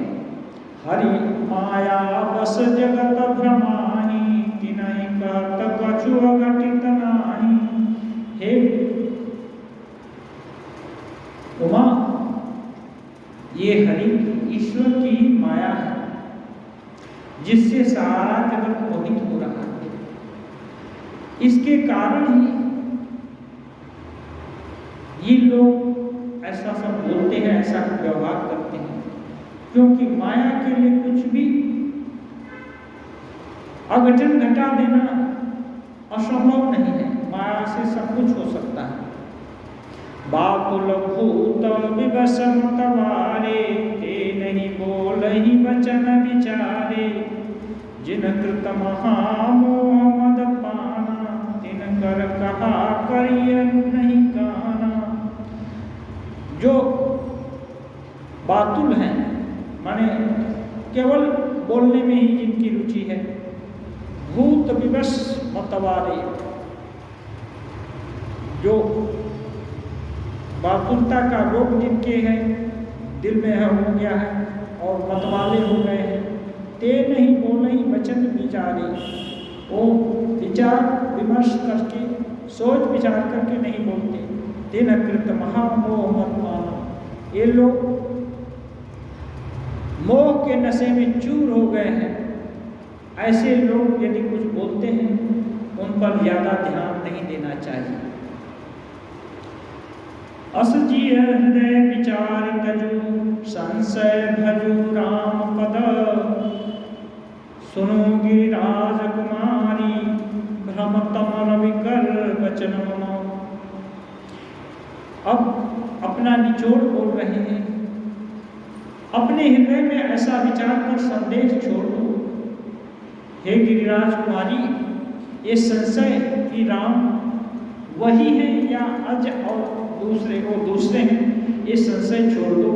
हरि माया बस जगत भ्रमाहि, तिनहि कहत कछु अघटित नाहि। हे उमा, ये हरि ईश्वर की ही माया है जिससे सारा जगत मोहित हो रहा है। इसके कारण ही ये लोग ऐसा सब बोलते हैं, ऐसा व्यवहार करते हैं, क्योंकि माया के लिए कुछ भी अघटन घटा देना असंभव नहीं है। माया से सब कुछ हो सकता है। बाकुल भूत विवशम तवारे, ते नहीं बोलहि वचन विचारे। जिन कृत महामोह मद पाना, तिन कर कहा करिय नहीं काना। जो बातुल हैं, माने केवल बोलने में ही जिनकी रुचि है, भूत विवश मतवारे, जो बातुलता का रोग जिनके हैं, दिल में हो गया है और मतवाले हो गए हैं। ते नहीं बोले वचन विचारे, वो विचार विमर्श करके सोच विचार करके नहीं बोलते। तेन कृत महामोह मत माना, ये लोग मोह के नशे में चूर हो गए हैं। ऐसे लोग यदि कुछ बोलते हैं उन पर ज्यादा ध्यान नहीं देना चाहिए। असजी हृदय विचार तजु, संशय भजु राम पद। सुनो गिरिराज कुमारी, भ्रमतम रविकर वचन मनो। अब अपना निचोड़ बोल रहे हैं। अपने हृदय में ऐसा विचार कर संदेश छोड़ दो। हे गिरिराज कुमारी, ये संशय कि राम वही है या अज और दूसरे हैं, ये संशय छोड़ दो।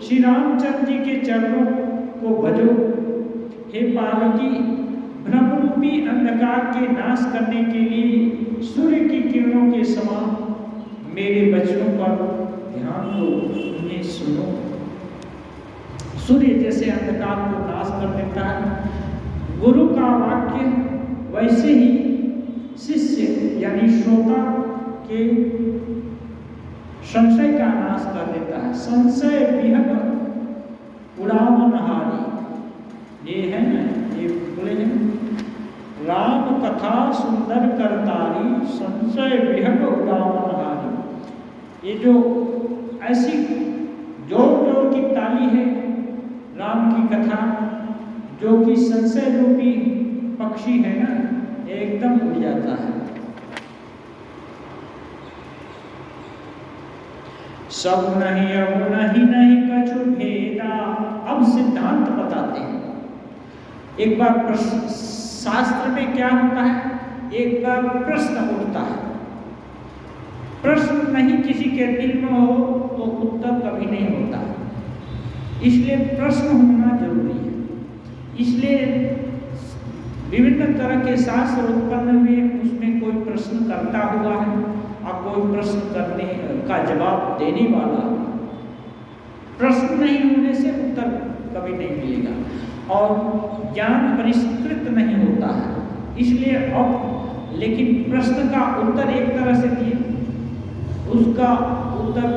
श्री रामचंद्र जी के चरणों को भजो। हे पार्वती, ब्रह्मरूपी अंधकार के नाश करने के लिए सूर्य की किरणों के समान मेरे वचनों पर ध्यान दो, उन्हें सुनो। सूर्य जैसे अंधकार को नाश कर देता है, गुरु का वाक्य वैसे ही शिष्य यानी श्रोता के संशय का नाश कर देता है। संशय विहग उड़ावनहारी, ये है ना, ये बोले हैं राम कथा सुंदर करतारी, संशय विहग उड़ावनहारी। ये जो ऐसी जोर जोर की ताली है राम की कथा, जो कि संशय रूपी पक्षी है ना, एकदम उड़ जाता है। सब नहीं अब नहीं कछु भेदा। अब सिद्धांत बताते हैं। एक बार शास्त्र में क्या होता है, एक बार प्रश्न उठता है। प्रश्न नहीं किसी के दिल में हो तो उत्तर कभी नहीं होता है, इसलिए प्रश्न होना जरूरी है। इसलिए विभिन्न तरह के शास्त्र उत्पन्न हुए, उसमें कोई प्रश्न करता हुआ है और कोई प्रश्न करने का जवाब देने वाला। प्रश्न नहीं होने से उत्तर कभी नहीं मिलेगा और ज्ञान परिष्कृत नहीं होता है। इसलिए अब लेकिन प्रश्न का उत्तर एक तरह से दिए, उसका उत्तर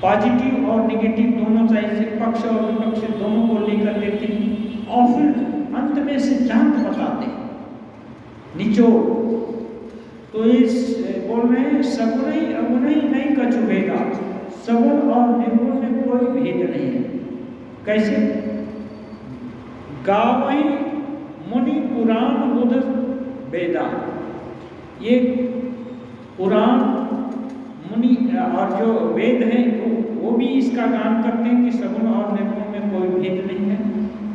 पॉजिटिव और नेगेटिव दोनों साइड से, पक्ष और विपक्ष दोनों को लेकर देते हैं और फिर अंत में सिद्धांत बताते हैं, निचोड़। तो इस बोल रहे हैं सगुण ही अगुण ही नहीं कछु भेदा। सगुण और निर्गुण में कोई भेद नहीं है। कैसे? गावई मुनि पुराण बुध वेदा। ये पुराण मुनि और जो वेद है वो भी इसका गान करते हैं कि सगुण और निर्गुण में कोई भेद नहीं है।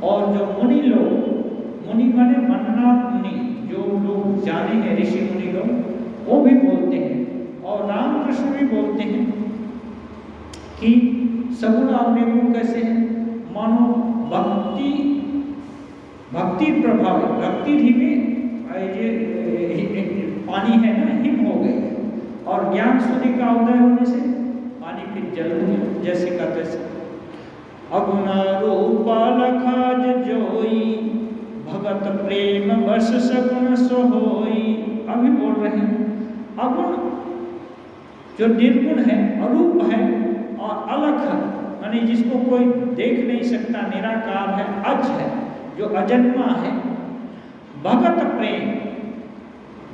और जो मुनि लोग, मुनि माने मननाथ मुनि, जो लोग जाने हैं ऋषि मुनि लोग, वो भी बोलते हैं और रामकृष्ण भी बोलते हैं कि सगुण और निर्गुण कैसे है। मानो भक्ति प्रभाव, भक्ति धीमे पानी है ना, हिम हो गई और ज्ञान सूर्य का उदय होने से पानी फिर जल हो गया, जैसे का तैसे। अगुण रूप लखाज जोई, भगत प्रेम बस सगुण सोहोई। अभी बोल रहे हैं अगुण जो निर्गुण है, अरूप है और अलख माने जिसको कोई देख नहीं सकता, निराकार है, अज है जो अजन्मा है। भगत प्रेम,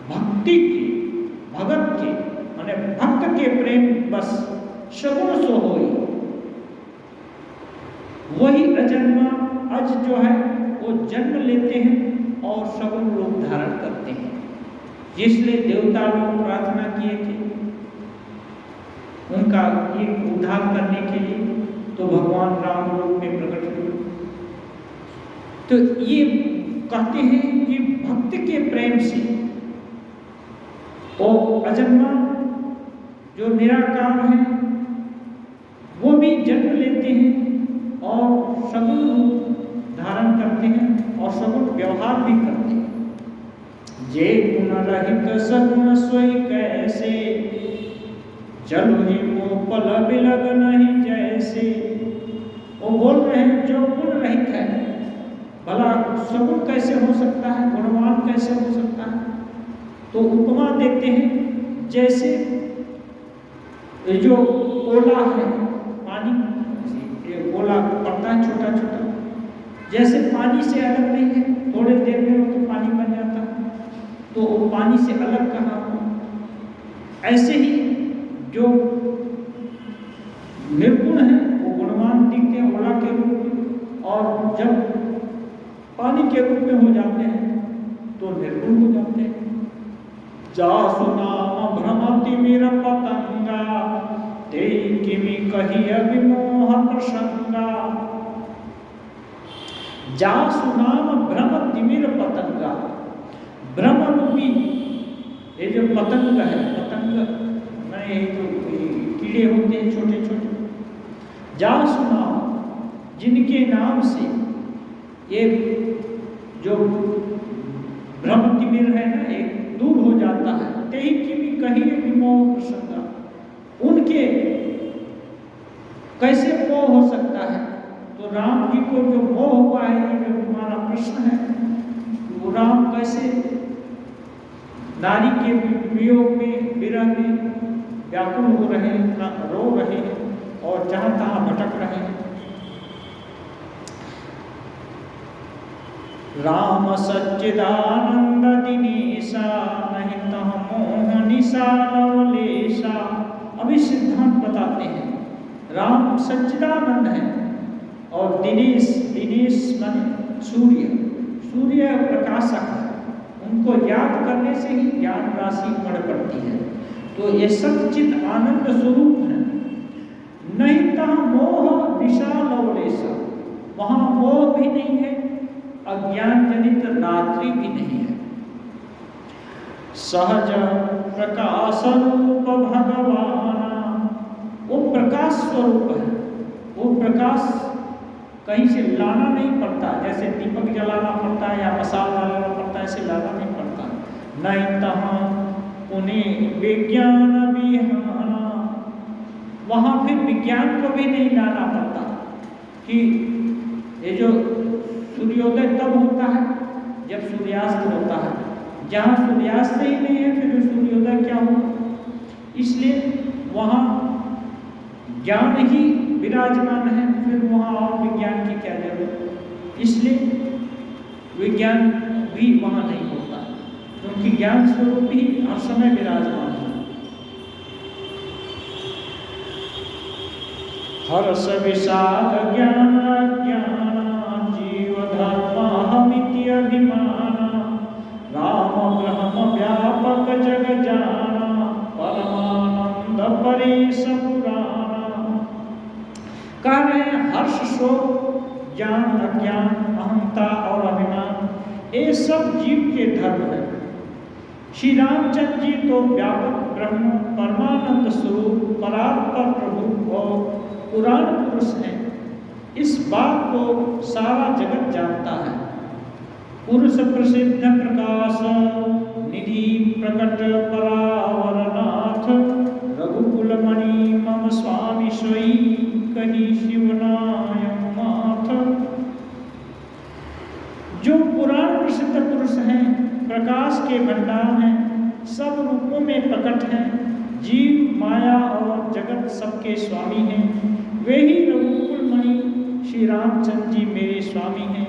भक्ति की, भगत के माने भक्त के प्रेम बस सगुण सोहोई। वही अजन्मा अज जो है वो जन्म लेते हैं और सगुण रूप धारण करते हैं। जिसलिए देवता लोग प्रार्थना किए थे उनका एक उद्धार करने के लिए, तो भगवान राम रूप में प्रकट हुए। तो ये कहते हैं कि भक्त के प्रेम से वो अजन्मा जो निराकार है वो भी जन्म लेते हैं और सगुण रूप धारण करते हैं और सगुण व्यवहार भी करते हैं। जे गुण रहित सगुण सोई कैसे, चलो ही मोपल बिलग नहीं जैसे। वो बोल रहे हैं जो गुण रहित है, भला सगुण कैसे हो सकता है, गुणवान कैसे हो सकता है। तो उपमा देते हैं जैसे जो ओला है, पानी ओला पड़ता है छोटा छोटा, जैसे पानी से अलग नहीं है, थोड़े देर में वो तो पानी बन जाता है, तो वो पानी से अलग कहाँ हो। ऐसे ही जो निर्गुण है वो गुणवान दिखते हैं ओला के रूप में, और जब पानी के रूप में हो जाते हैं तो निर्गुण हो जाते हैं। जासु नाम भ्रमति मेरा पतंगा, ते किमि कही अभिमोह प्रसंगा। जासु नाम भ्रमति मेरा पतंगा। भ्रम रूपी ये जो पतंग है, पतंग मैंने जो कीड़े होते हैं छोटे छोटे, जासु नाम जिनके नाम से ये जो भ्रमतिमिर है ना, एक दूर हो जाता है। तेही की भी कही विमोह प्रसंगा, उनके कैसे मोह हो सकता है। तो राम जी को जो मोह हुआ है, ये जो हमारा प्रश्न है, वो राम कैसे नारी के वियोग में, विरह में व्याकुल हो रहे हैं, रो रहे हैं और जहाँ तहाँ भटक रहे हैं। राम सच्चिदानंद दिनेशा नहीं तह मोह निशा लवलेशा। अभी सिद्धांत बताते हैं, राम सच्चिदानंद है और दिनेश, दिनेश माने सूर्य, सूर्य प्रकाशक है, उनको याद करने से ही ज्ञान राशि बढ़ पड़ती है। तो ये सच्चिद आनंद स्वरूप है। नहीं तह मोह निशा लवलेशा, वहां मोह भी नहीं है, अज्ञान जनित रात्रि भी नहीं है। सहज प्रकाश रूप भगवान, वो प्रकाश स्वरूप है, वो प्रकाश कहीं से लाना नहीं पड़ता, जैसे दीपक जलाना पड़ता है या मसाल डालना पड़ता है, ऐसे लाना नहीं पड़ता। नहीं तहाँ उन्हें विज्ञान विहाना, वहाँ फिर विज्ञान को भी नहीं लाना पड़ता कि ये जो सूर्योदय तब होता है जब सूर्यास्त होता है, जहाँ सूर्यास्त ही नहीं है फिर सूर्योदय क्या होगा। इसलिए वहाँ ज्ञान ही विराजमान है, फिर वहाँ और विज्ञान की क्या जरूरत। इसलिए विज्ञान भी वहाँ नहीं होता, क्योंकि ज्ञान स्वरूप ही हर समय विराजमान है। हर्ष विषाद ज्ञान ज्ञान जीव धर्माहमिति अभिमान, राम ब्रह्म व्यापक जग जाना, परमानंद परेश पुराना। कह रहे हैं हर्ष शोक ज्ञान अज्ञान अहंता और अभिमान, ये सब जीव के धर्म है। श्री रामचंद्र जी तो व्यापक ब्रह्म परमानंद स्वरूप परात्पर प्रभु और पुराण पुरुष हैं, इस बात को सारा जगत जानता है। पुरुष प्रसिद्ध प्रकाश निधि प्रकट परावरनाथ, रघुकुल मणि मम स्वामी सोई कही शिवनायक माथ। जो पुराण प्रसिद्ध पुरुष हैं, प्रकाश के भंडार हैं, सब रूपों में प्रकट हैं, जीव माया और जगत सबके स्वामी हैं, वे ही रघुकुल मणि श्री रामचंद्र जी मेरे स्वामी हैं।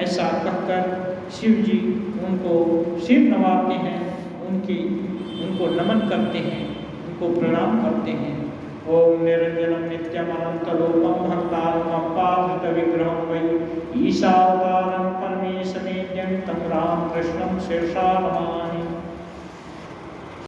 ऐसा कहकर शिव जी उनको सिर नवाते हैं, उनको नमन करते हैं, उनको प्रणाम करते हैं। ओम निरंजनम नित्यम अनंत रूपम भक्तारम पार्थ विग्रहम वै ईशावतारम परमेशमेद्यं तं राम कृष्णं शीर्षा नमामि।